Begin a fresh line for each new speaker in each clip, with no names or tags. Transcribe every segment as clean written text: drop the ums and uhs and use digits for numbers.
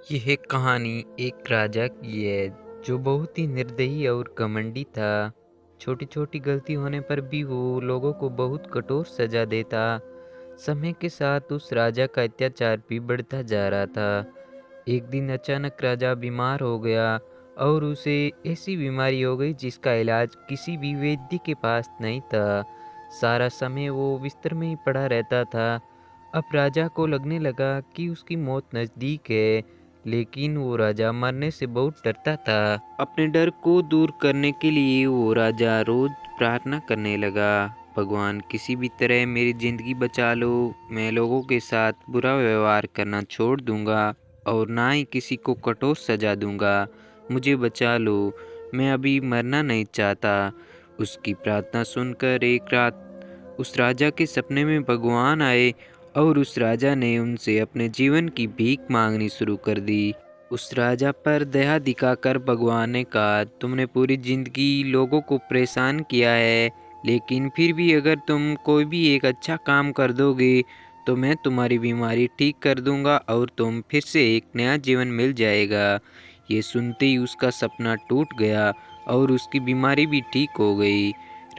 यह कहानी एक राजा की है जो बहुत ही निर्दयी और घमंडी था। छोटी छोटी गलती होने पर भी वो लोगों को बहुत कठोर सजा देता। समय के साथ उस राजा का अत्याचार भी बढ़ता जा रहा था। एक दिन अचानक राजा बीमार हो गया और उसे ऐसी बीमारी हो गई जिसका इलाज किसी भी वैद्य के पास नहीं था। सारा समय वो बिस्तर में ही पड़ा रहता था। अब राजा को लगने लगा कि उसकी मौत नज़दीक है, लेकिन वो राजा मरने से बहुत डरता था। अपने डर को दूर करने के लिए वो राजा रोज प्रार्थना करने लगा, भगवान किसी भी तरह मेरी ज़िंदगी बचा लो। मैं लोगों के साथ बुरा व्यवहार करना छोड़ दूंगा और ना ही किसी को कठोर सजा दूंगा। मुझे बचा लो, मैं अभी मरना नहीं चाहता। उसकी प्रार्थना सुनकर एक रात उस राजा के सपने में भगवान आए और उस राजा ने उनसे अपने जीवन की भीख मांगनी शुरू कर दी। उस राजा पर दया दिखाकर भगवान ने कहा, तुमने पूरी जिंदगी लोगों को परेशान किया है, लेकिन फिर भी अगर तुम कोई भी एक अच्छा काम कर दोगे तो मैं तुम्हारी बीमारी ठीक कर दूंगा और तुम फिर से एक नया जीवन मिल जाएगा। ये सुनते ही उसका सपना टूट गया और उसकी बीमारी भी ठीक हो गई।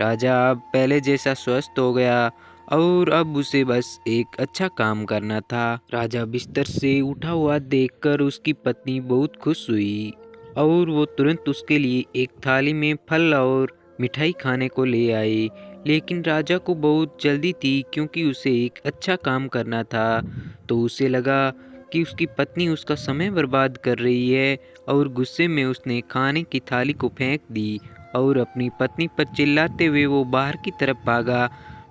राजा अब पहले जैसा स्वस्थ हो गया और अब उसे बस एक अच्छा काम करना था। राजा बिस्तर से उठा हुआ देखकर उसकी पत्नी बहुत खुश हुई और वो तुरंत उसके लिए एक थाली में फल और मिठाई खाने को ले आई। लेकिन राजा को बहुत जल्दी थी क्योंकि उसे एक अच्छा काम करना था। तो उसे लगा कि उसकी पत्नी उसका समय बर्बाद कर रही है और गुस्से में उसने खाने की थाली को फेंक दी और अपनी पत्नी पर चिल्लाते हुए वो बाहर की तरफ भागा।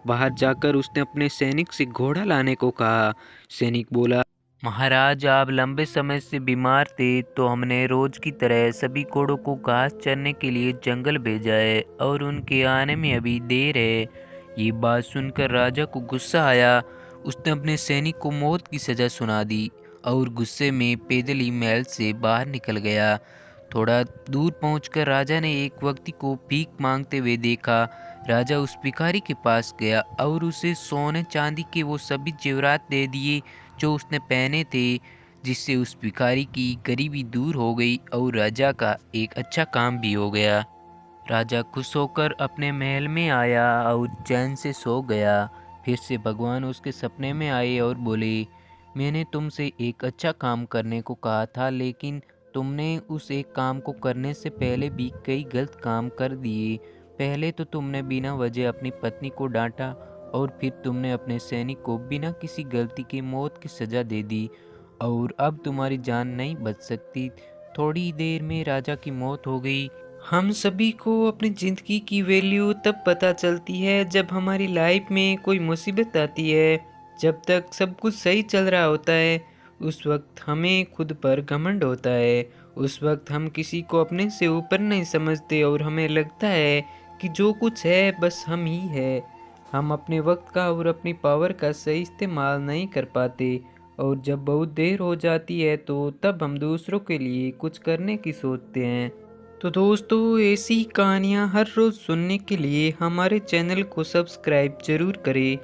बाहर जाकर उसने अपने सैनिक से घोड़ा लाने को कहा। सैनिक बोला, महाराज आप लंबे समय से बीमार थे तो हमने रोज की तरह सभी घोड़ों को घास चरने के लिए जंगल भेजा है और उनके आने में अभी देर है। ये बात सुनकर राजा को गुस्सा आया। उसने अपने सैनिक को मौत की सजा सुना दी और गुस्से में पैदल ही महल से बाहर निकल गया। थोड़ा दूर पहुंचकर राजा ने एक व्यक्ति को भीख मांगते हुए देखा। राजा उस भिखारी के पास गया और उसे सोने चांदी के वो सभी जेवरात दे दिए जो उसने पहने थे, जिससे उस भिखारी की गरीबी दूर हो गई और राजा का एक अच्छा काम भी हो गया। राजा खुश होकर अपने महल में आया और चैन से सो गया। फिर से भगवान उसके सपने में आए और बोले, मैंने तुमसे एक अच्छा काम करने को कहा था, लेकिन तुमने उस एक काम को करने से पहले भी कई गलत काम कर दिए। पहले तो तुमने बिना वजह अपनी पत्नी को डांटा और फिर तुमने अपने सैनिक को बिना किसी गलती के मौत की सजा दे दी और अब तुम्हारी जान नहीं बच सकती। थोड़ी देर में राजा की मौत हो गई। हम सभी को अपनी ज़िंदगी की वैल्यू तब पता चलती है जब हमारी लाइफ में कोई मुसीबत आती है। जब तक सब कुछ सही चल रहा होता है उस वक्त हमें खुद पर घमंड होता है। उस वक्त हम किसी को अपने से ऊपर नहीं समझते और हमें लगता है कि जो कुछ है बस हम ही है। हम अपने वक्त का और अपनी पावर का सही इस्तेमाल नहीं कर पाते और जब बहुत देर हो जाती है तो तब हम दूसरों के लिए कुछ करने की सोचते हैं। तो दोस्तों ऐसी कहानियाँ हर रोज़ सुनने के लिए हमारे चैनल को सब्सक्राइब ज़रूर करें।